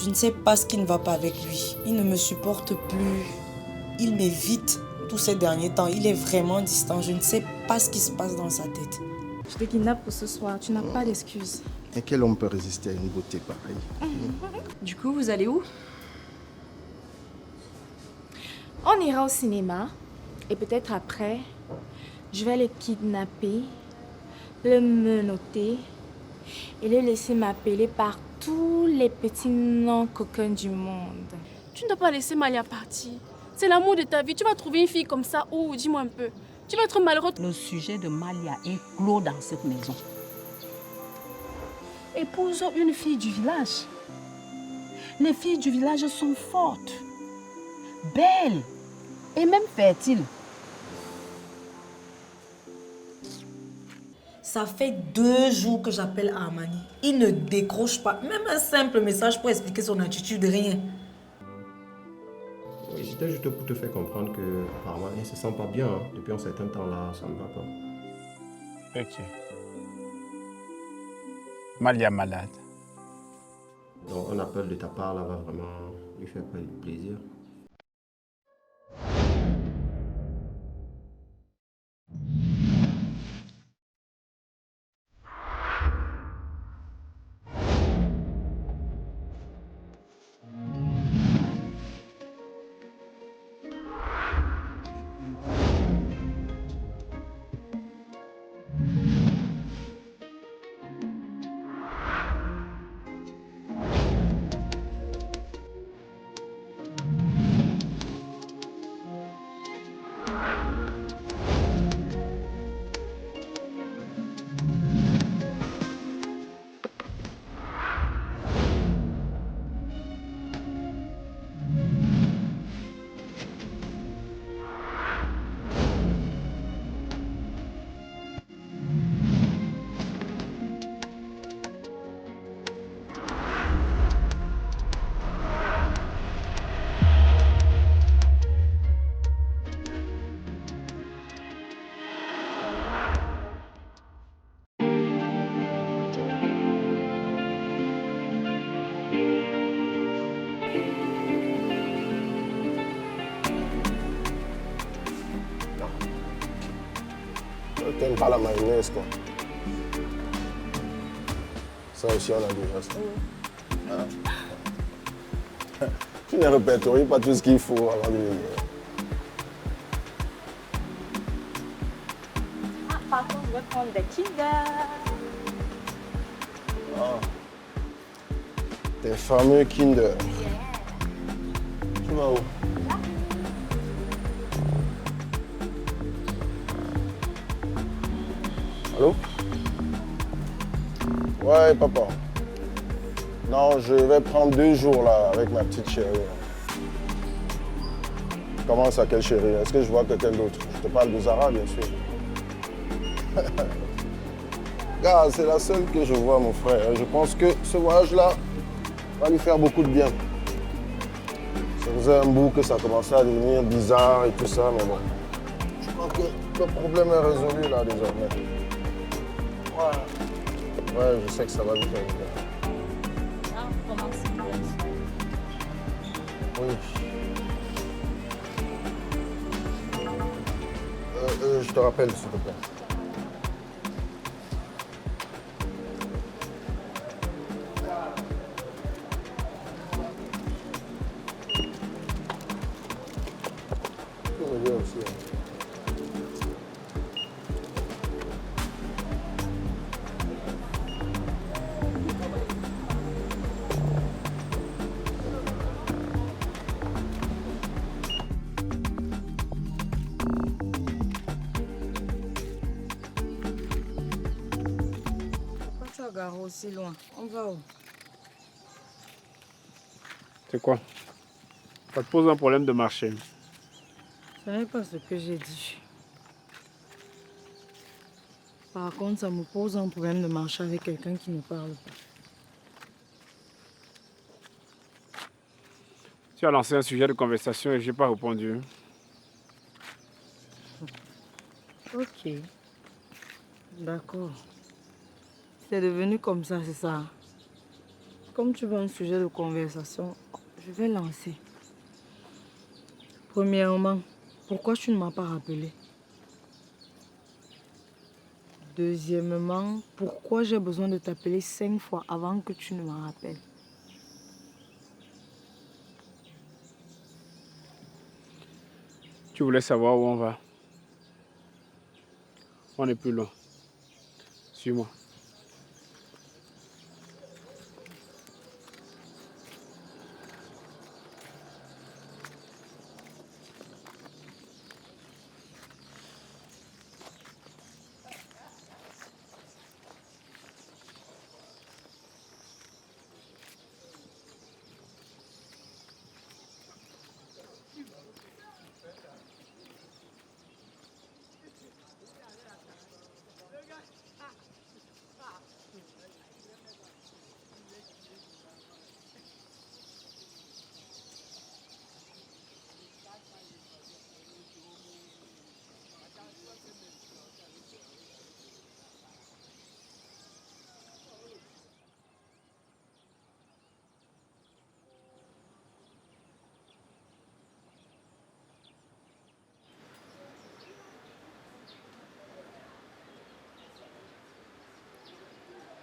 Je ne sais pas ce qui ne va pas avec lui. Il ne me supporte plus. Il m'évite tous ces derniers temps. Il est vraiment distant. Je ne sais pas ce qui se passe dans sa tête. Je te kidnappe pour ce soir. Tu n'as pas d'excuses. Et quel homme peut résister à une beauté pareille? Du coup, vous allez où? On ira au cinéma. Et peut-être après, je vais le kidnapper, le menotter et le laisser m'appeler par tous les petits noms coquins du monde. Tu ne dois pas laisser Malia partir. C'est l'amour de ta vie. Tu vas trouver une fille comme ça où? Dis-moi un peu. Tu vas être malheureux. Le sujet de Malia est clos dans cette maison. Épouse une fille du village. Les filles du village sont fortes, belles et même fertiles. Ça fait 2 jours que j'appelle Armani. Il ne décroche pas. Même un simple message pour expliquer son attitude, rien. Oui, c'était juste pour te faire comprendre que apparemment il ne se sent pas bien. Hein. Depuis un certain temps là, ça ne va pas. Ok. Malia malade. Donc un appel de ta part là va vraiment lui faire plaisir. T'aimes pas la mayonnaise, quoi. Ça aussi, on a déjà ça. Hein? Tu ne répertories pas tout ce qu'il faut avant de venir. Ah, par contre, je vais prendre des Kinder. Ah. Tes fameux Kinder. Tu vas où? Allô? Ouais, papa. Non, je vais prendre 2 jours là avec ma petite chérie. Comment ça, quelle chérie? Est-ce que je vois quelqu'un d'autre? Je te parle de Zara, bien sûr. Gars, c'est la seule que je vois, mon frère. Je pense que ce voyage-là va lui faire beaucoup de bien. Ça faisait un bout que ça commençait à devenir bizarre et tout ça, mais bon. Je crois que le problème est résolu là désormais. Ouais, je sais que ça va lui faire du bien. Ah, comment c'est bien. Oui. Je te rappelle, s'il te plaît. Tu peux me dire aussi, hein. Pourquoi tu as garé aussi loin? On va où? C'est quoi? Ça te pose un problème de marcher. Ce n'est pas ce que j'ai dit. Par contre, ça me pose un problème de marcher avec quelqu'un qui ne parle pas. Tu as lancé un sujet de conversation et je n'ai pas répondu. Ok. D'accord. C'est devenu comme ça, c'est ça. Comme tu veux un sujet de conversation, je vais lancer. Premièrement, pourquoi tu ne m'as pas rappelé? Deuxièmement, pourquoi j'ai besoin de t'appeler 5 fois avant que tu ne me rappelles? Tu voulais savoir où on va. On n'est plus loin. Suis-moi.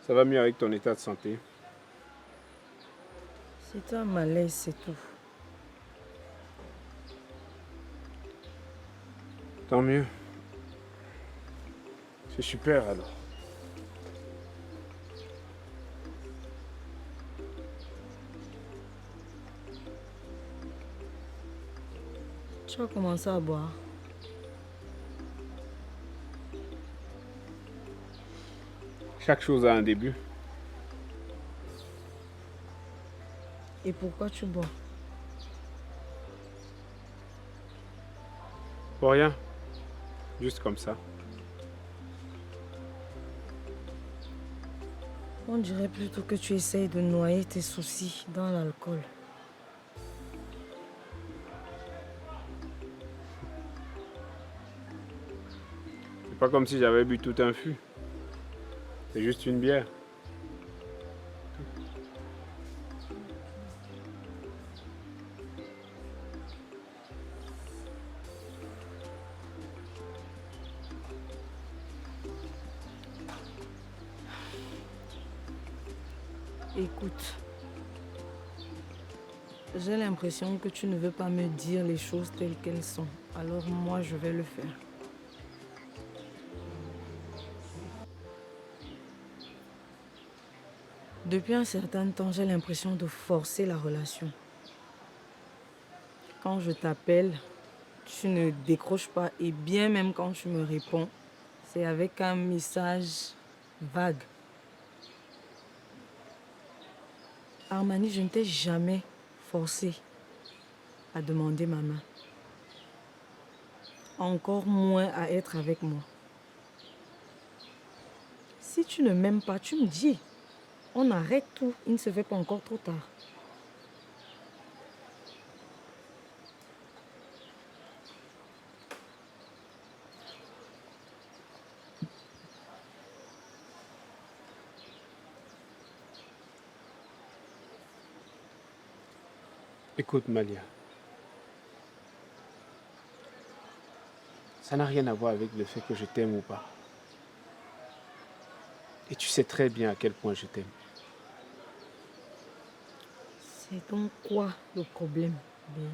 Ça va mieux avec ton état de santé? C'est un malaise, c'est tout. Tant mieux. C'est super alors. Tu as commencé à boire. Chaque chose a un début. Et pourquoi tu bois? Pour rien. Juste comme ça. On dirait plutôt que tu essayes de noyer tes soucis dans l'alcool. C'est pas comme si j'avais bu tout un fût. C'est juste une bière. Écoute, j'ai l'impression que tu ne veux pas me dire les choses telles qu'elles sont. Alors moi, je vais le faire. Depuis un certain temps, j'ai l'impression de forcer la relation. Quand je t'appelle, tu ne décroches pas. Et bien même quand tu me réponds, c'est avec un message vague. Armani, je ne t'ai jamais forcé à demander ma main. Encore moins à être avec moi. Si tu ne m'aimes pas, tu me dis. On arrête tout. Il ne se fait pas encore trop tard. Écoute, Malia. Ça n'a rien à voir avec le fait que je t'aime ou pas. Et tu sais très bien à quel point je t'aime. C'est donc quoi le problème, Bé? Il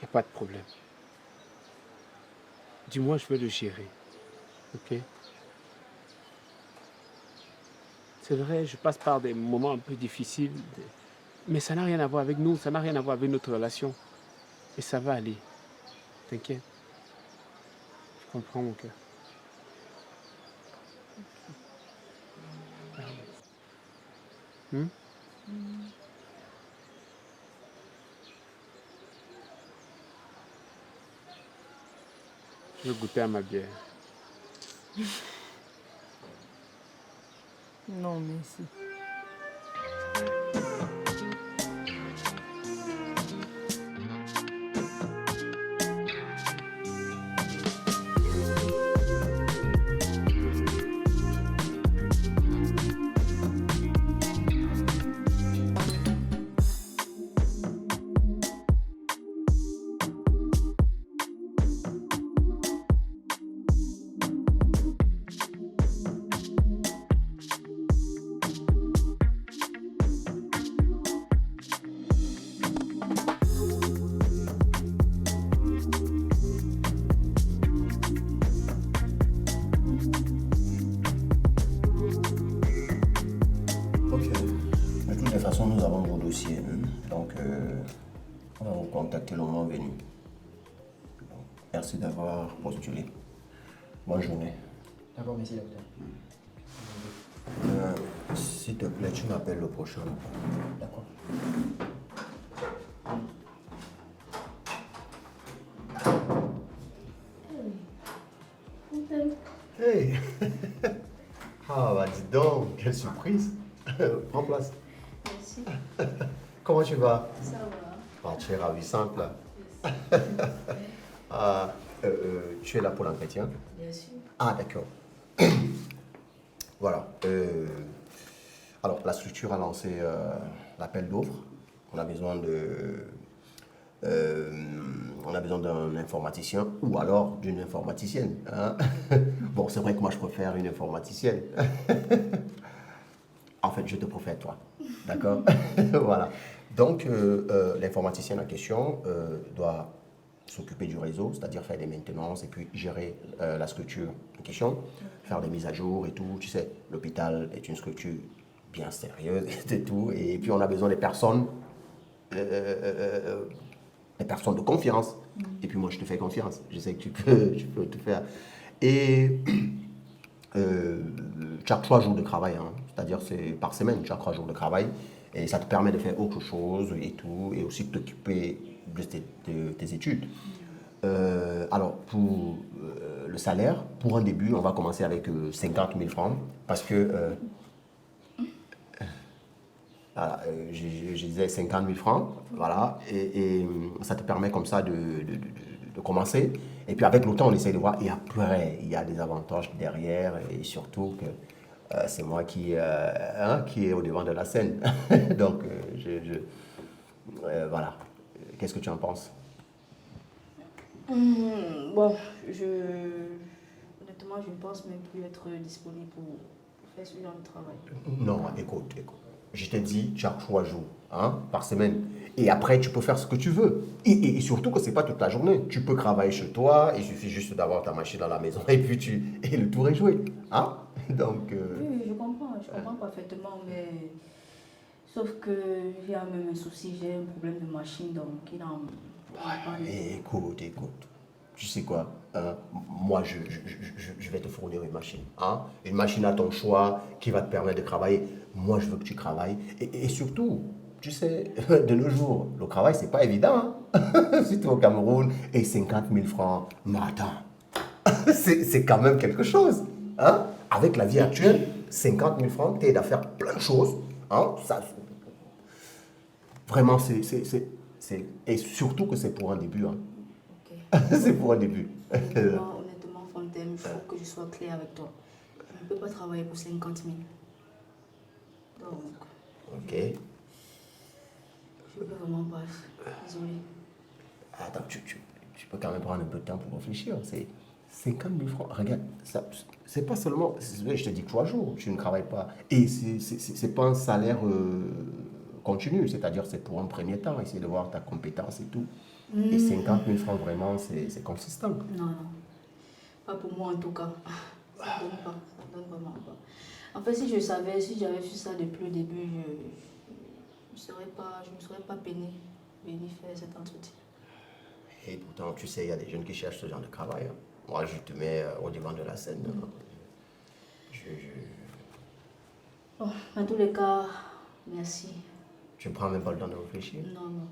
n'y a pas de problème. Dis-moi, je vais le gérer. Ok? C'est vrai, je passe par des moments un peu difficiles. Mais ça n'a rien à voir avec nous, ça n'a rien à voir avec notre relation. Et ça va aller. T'inquiète. Je comprends, mon cœur. Je vais goûter à ma bière. Non, merci. Donc, on va vous contacter le moment venu. Donc, merci d'avoir postulé. Bonne journée. D'accord, merci docteur. S'il te plaît, tu m'appelles le prochain. D'accord. Hey. Ah bah dis donc, quelle surprise. Prends place. Merci. Comment tu vas? Ça va. Ah, tu es ravissante là. Ah, tu es là pour l'entretien? Bien sûr. Ah d'accord. Voilà. Alors la structure a lancé l'appel d'offres. On a besoin d'un informaticien ou alors d'une informaticienne. Hein. Bon, c'est vrai que moi je préfère une informaticienne. En fait, je te préfère toi. D'accord. Voilà. Donc, l'informaticienne en question doit s'occuper du réseau, c'est-à-dire faire des maintenances et puis gérer la structure en question, faire des mises à jour et tout. Tu sais, l'hôpital est une structure bien sérieuse et tout. Et puis, on a besoin des personnes de confiance. Et puis, moi, je te fais confiance. Je sais que tu peux tout faire. Et tu as 3 jours de travail, hein. C'est-à-dire c'est par semaine, tu as 3 jours de travail. Et ça te permet de faire autre chose et tout, et aussi de t'occuper de tes études. Alors, pour le salaire, pour un début, on va commencer avec 50 000 francs, parce que, voilà, je disais 50 000 francs, voilà, et ça te permet comme ça de commencer. Et puis avec le temps, on essaye de voir, et après, il y a des avantages derrière, et surtout que c'est moi qui est au devant de la scène. Donc, voilà. Qu'est-ce que tu en penses? Bon, honnêtement, je ne pense même plus être disponible pour faire ce genre de travail. Non, écoute. Je t'ai dit, tu as 3 jours par semaine. Et après, tu peux faire ce que tu veux. Et surtout que ce n'est pas toute la journée. Tu peux travailler chez toi, il suffit juste d'avoir ta machine à la maison et puis le tour est joué. Hein? Donc, Oui, je comprends parfaitement, mais sauf que j'ai même un souci, j'ai un problème de machine, donc il en... Écoute, tu sais quoi, moi je vais te fournir une machine, une machine à ton choix qui va te permettre de travailler. Moi je veux que tu travailles et surtout, tu sais, de nos jours, le travail c'est pas évident, surtout au Cameroun, et 50 000 francs, mais attends, c'est quand même quelque chose, avec la vie actuelle, 50 000 francs t'aides à faire plein de choses, ça, vraiment et surtout que c'est pour un début. Okay. C'est pour un début. Honnêtement, Fontaine, il faut que je sois clair avec toi. Je ne peux pas travailler pour 50 000. Donc... Ok. Je ne peux vraiment pas. Désolée. Attends, tu peux quand même prendre un peu de temps pour réfléchir. C'est 50 000 francs. Regarde, c'est pas seulement... Je te dis 3 jours, tu ne travailles pas. Et c'est pas un salaire... continue, c'est-à-dire c'est pour un premier temps, essayer de voir ta compétence et tout. Et 50 000 francs, vraiment, c'est consistant. Non, pas pour moi en tout cas. Ça donne vraiment pas. En fait, si j'avais su ça depuis le début, je ne serais pas peiné venir faire cet entretien. Et pourtant, tu sais, il y a des jeunes qui cherchent ce genre de travail. Moi, je te mets au devant de la scène. Bon, en tous les cas, merci. Tu ne prends même pas le temps de réfléchir? Non.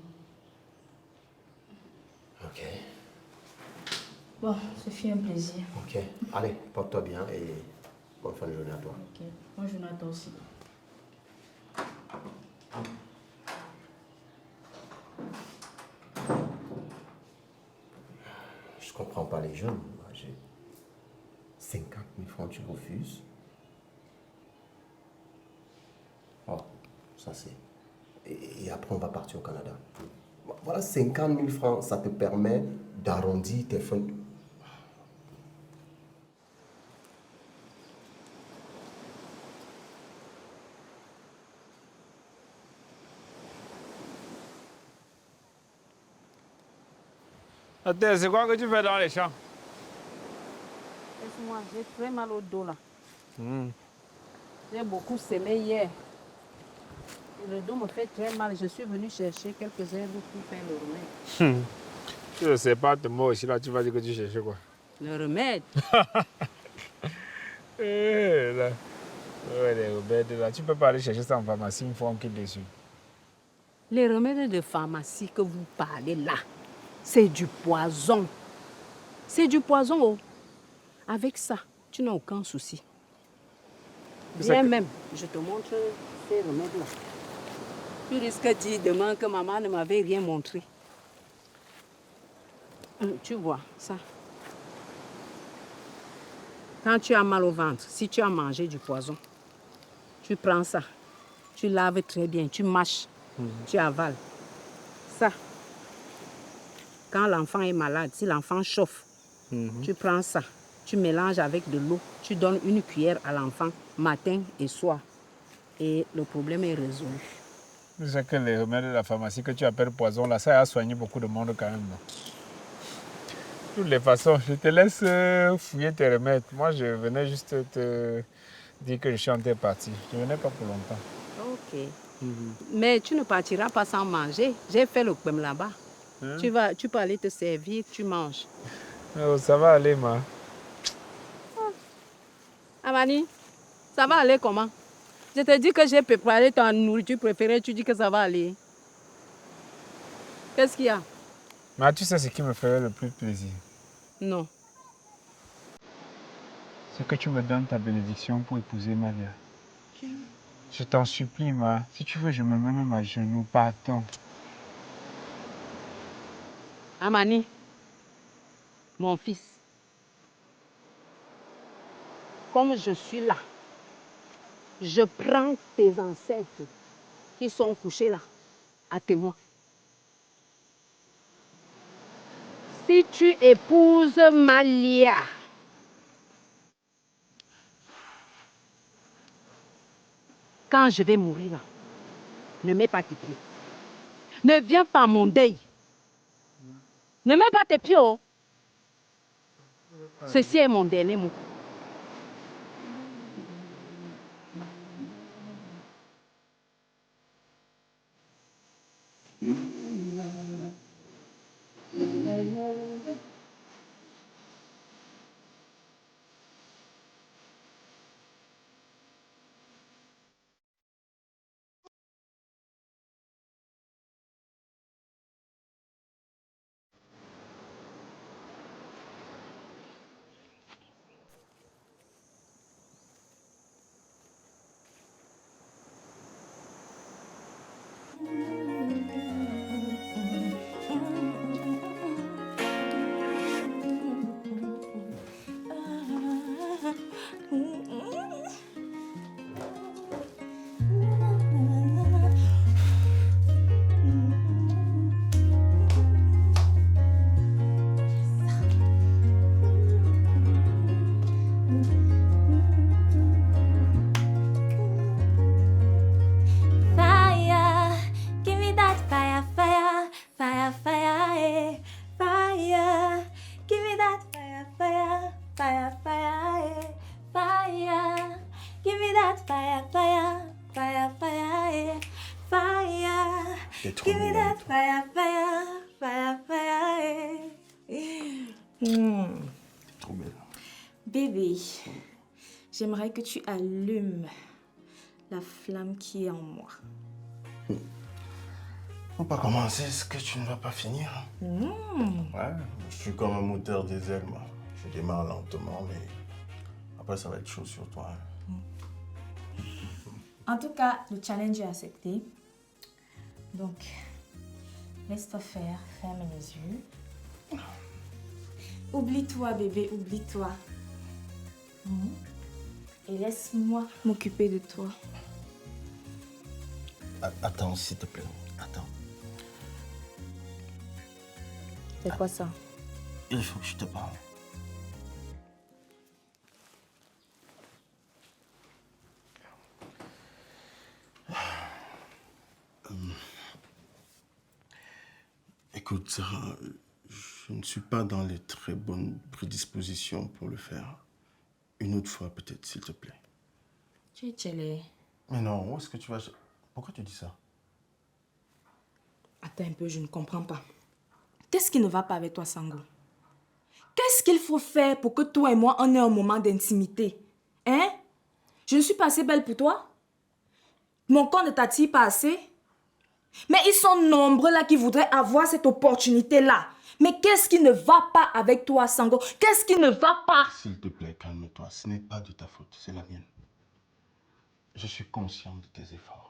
Ok. Bon, ce fut un plaisir. Ok. Allez, porte-toi bien et bonne fin de journée à toi. Ok. Bonne journée à toi aussi. Je comprends pas les jeunes. 50 000 francs, tu refuses? Oh, ça c'est... Et après, on va partir au Canada. Voilà, 50 000 francs, ça te permet d'arrondir tes fins. Attends, c'est quoi que tu fais dans les champs? Laisse-moi, j'ai très mal au dos là. J'ai beaucoup semé hier. Et Le dos me fait très mal. Je suis venue chercher quelques herbes pour faire le remède. Je ne sais pas, moi aussi, là, tu vas dire que tu cherches quoi? Le remède? Là. Ouais, les remèdes, là. Tu peux pas aller chercher ça en pharmacie, il faut en quitte dessus. Les remèdes de pharmacie que vous parlez là, c'est du poison. C'est du poison, oh. Avec ça, tu n'as aucun souci. Viens même, je te montre ces remèdes-là. Tu risques de dire demain que maman ne m'avait rien montré. Tu vois, ça. Quand tu as mal au ventre, si tu as mangé du poison, tu prends ça, tu laves très bien, tu mâches, tu avales. Ça, quand l'enfant est malade, si l'enfant chauffe, tu prends ça, tu mélanges avec de l'eau, tu donnes une cuillère à l'enfant matin et soir. Et le problème est résolu. C'est que les remèdes de la pharmacie que tu appelles poison, là, ça a soigné beaucoup de monde quand même. De toutes les façons, je te laisse fouiller tes remèdes. Moi, je venais juste te dire que je suis en tes parties. Je ne venais pas pour longtemps. Ok. Mais tu ne partiras pas sans manger. J'ai fait le pème là-bas. Tu peux aller te servir, tu manges. Oh, ça va aller, ma. Amani, ça va aller comment? Je te dis que j'ai préparé ta nourriture préférée, tu dis que ça va aller. Qu'est-ce qu'il y a? Mais tu sais ce qui me ferait le plus plaisir? Non. C'est que tu me donnes ta bénédiction pour épouser Malia. Je t'en supplie, ma. Si tu veux, je me mets même à genoux. Pardon. Amani, mon fils, comme je suis là, je prends tes ancêtres qui sont couchés là, à témoin. Si tu épouses Malia, quand je vais mourir là, ne mets pas tes pieds. Ne viens pas à mon deuil. Ne mets pas tes pieds. Oh. Ceci est mon dernier mot. Trop belle. Bébé, j'aimerais que tu allumes la flamme qui est en moi. Faut pas commencer ce que tu ne vas pas finir. Ouais, je suis comme un moteur diesel, moi. Je démarre lentement, mais après ça va être chaud sur toi. En tout cas, le challenge est accepté. Donc, laisse-toi faire, ferme les yeux. Oublie-toi, bébé, oublie-toi. Et laisse-moi m'occuper de toi. Attends, s'il te plaît. Attends. C'est quoi ça? Il faut que je te parle. Écoute, Sarah, je ne suis pas dans les très bonnes prédispositions pour le faire. Une autre fois, peut-être, s'il te plaît. Tu es tchelé. Mais non, où est-ce que tu vas... Pourquoi tu dis ça? Attends un peu, je ne comprends pas. Qu'est-ce qui ne va pas avec toi, Sango? Qu'est-ce qu'il faut faire pour que toi et moi, on ait un moment d'intimité? Hein? Je ne suis pas assez belle pour toi? Mon corps ne t'attire pas assez? Mais ils sont nombreux là qui voudraient avoir cette opportunité-là. Mais qu'est-ce qui ne va pas avec toi, Sango? Qu'est-ce qui ne va pas? S'il te plaît, calme-toi. Ce n'est pas de ta faute, c'est la mienne. Je suis conscient de tes efforts.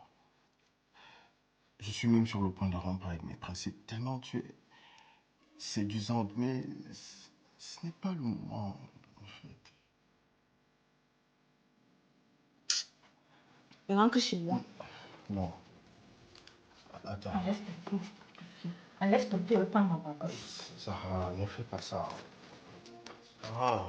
Je suis même sur le point de rompre avec mes principes, tellement tu es séduisante, mais ce n'est pas le moment, en fait. Rentre chez moi. Non. Attends. Enlève ton pied, prends ma bague. Sarah, ne fais pas ça. Sarah.